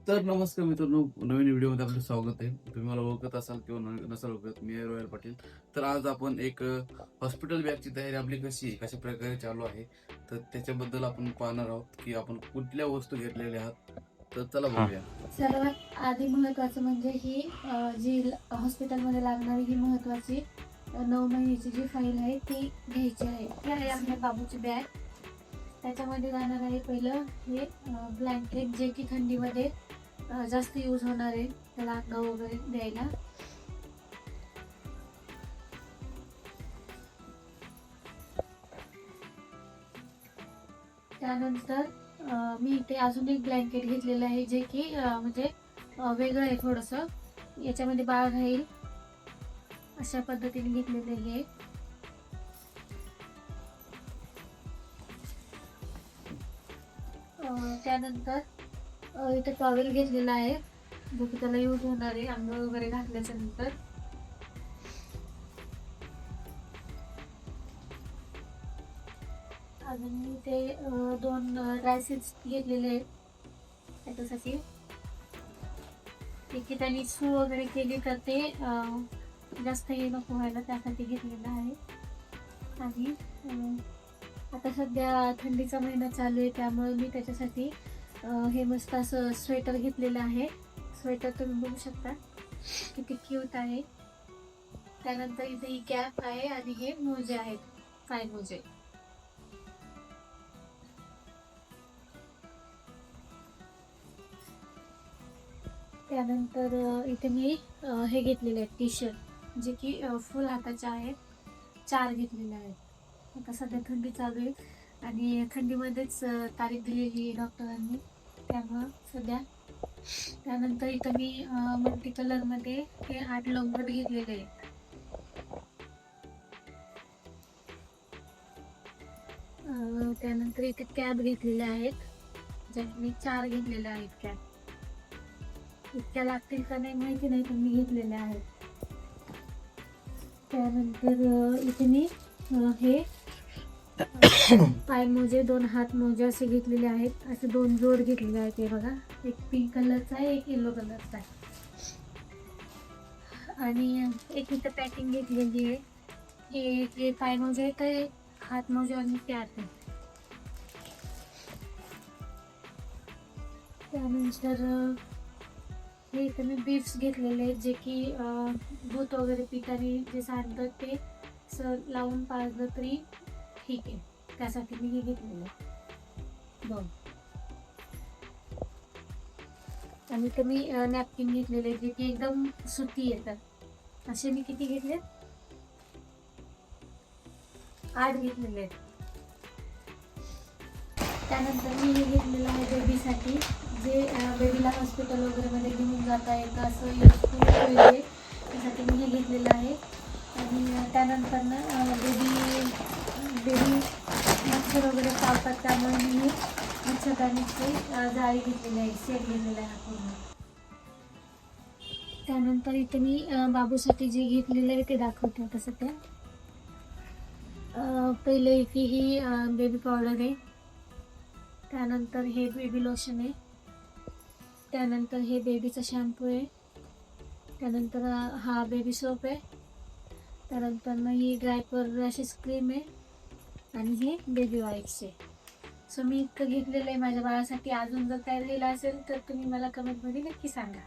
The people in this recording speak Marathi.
तर नमस्कार मित्रांनो, नवीन व्हिडिओमध्ये आपलं स्वागत आहे. तुम्ही मला ओळखत असाल किंवा नसाल ओळखत, मी आहे रोयल पाटील. तर आज आपण एक हॉस्पिटल बॅगची तयारी आपली कशी आहे, कशा प्रकारे चालू आहे, तर त्याच्याबद्दल आपण पाहणार आहोत की आपण कुठल्या वस्तू घेतलेल्या आहात. तर चला हां. बघूया. सर्वात आधी महत्त्वाचं म्हणजे ही जी हॉस्पिटलमध्ये लागणारी ही महत्त्वाची 9 महिन्याची जी फाईल आहे ती घ्यायची आहे. ही आहे आपल्या बाबूची बॅग. त्याच्यामध्ये जाणार आहे पहिलं हे ब्लँकेट, जे की थंडीमध्ये जास्त यूज होणार आहे, त्याला अंग वगैरे द्यायला. त्यानंतर मी इथे अजून एक ब्लँकेट घेतलेलं आहे, जे की म्हणजे वेगळं आहे थोडंसं. याच्यामध्ये बाळ राहील अशा पद्धतीने घेतलेलं आहे. त्यानंतर इथे टॉवेल घेतलेला आहे, जो की त्याला यूज होणार आहे अंग वगैरे घातल्याच्या नंतर. अजून इथे 2 ड्राय सीड्स घेतलेले आहेत त्याच्यासाठी, की त्यांनी सू वगैरे केली तर ते जास्त हे नको व्हायला, त्यासाठी घेतलेलं आहे. आणि आता सध्या थंडीचा महिना चालू आहे, त्यामुळे मी त्याच्यासाठी हे मस्त असं स्वेटर घेतलेलं आहे. स्वेटर तुम्ही बघू शकता किती क्यूट आहे. त्यानंतर इथे ही कॅप आहे आणि हे मोजे आहेत, पाय मोजे. त्यानंतर इथे मी हे घेतलेले आहेत टी शर्ट, जे की फुल हाताचे आहेत. 4 घेतलेले आहेत. आता सध्या थंडी चालू आहे आणि थंडीमध्येच तारीख दिलेली आहे डॉक्टरांनी, त्यामुळं सध्या. त्यानंतर इथं मी मल्टी कलरमध्ये हे 8 लंगोट घेतलेले आहेत. त्यानंतर इथे कॅप घेतलेल्या आहेत, ज्या मी 4 घेतलेल्या आहेत कॅप. इतक्या लागतील का नाही माहिती नाही, पण मी घेतलेल्या आहेत. त्यानंतर इथे मी हे पाय मोजे, 2 हात मोजे असे घेतलेले आहेत. असे 2 जोड घेतलेले आहेत. हे बघा, एक पिंक कलरचा आहे, एक येलो कलरचा आहे. आणि एक इथं पॅकिंग घेतलेली आहे. हे पाय मोजे आहेत, हे हात मोजे आणि कॅप आहे. त्यानंतर हे इथं मी बीड्स घेतलेले आहेत, जे की दूध वगैरे पितानी जे सांडतं ते लावून पाजलं तरी ठीक आहे, त्यासाठी मी हे घेतलेलं आहे 2. आणि इथं मी नॅपकिन घेतलेले, जे की एकदम सुती येतात. असे मी किती घेतले, 8 घेतलेले आहेत. त्यानंतर मी हे घेतलेलं आहे बेबीसाठी, जे बेबीला हॉस्पिटल वगैरेमध्ये घेऊन जाता येतं असं युजफुल होईल, त्यासाठी मी हे घेतलेलं आहे. आणि त्यानंतर ना बेबी मच्छर वगैरे चावतात, त्यामुळे मी मच्छरदाणीची जाळी घेतलेली आहे, सेट घेतलेला आहे पूर्ण. त्यानंतर इथे मी बाबूसाठी जे घेतलेलं आहे ते दाखवते आता सध्या. पहिले इथे ही बेबी पावडर आहे. त्यानंतर हे बेबी लोशन आहे. त्यानंतर हे बेबीचा शॅम्पू आहे. त्यानंतर हा बेबी सोप आहे. त्यानंतर मग ही ड्रायपर रॅशेस क्रीम आहे. आणि हे बेबी वाईप्स आहे. सो मी इतकं घेतलेलं आहे माझ्या बाळासाठी. अजून जर काय राहिलं असेल तर तुम्ही मला कमेंटमध्ये नक्की सांगा.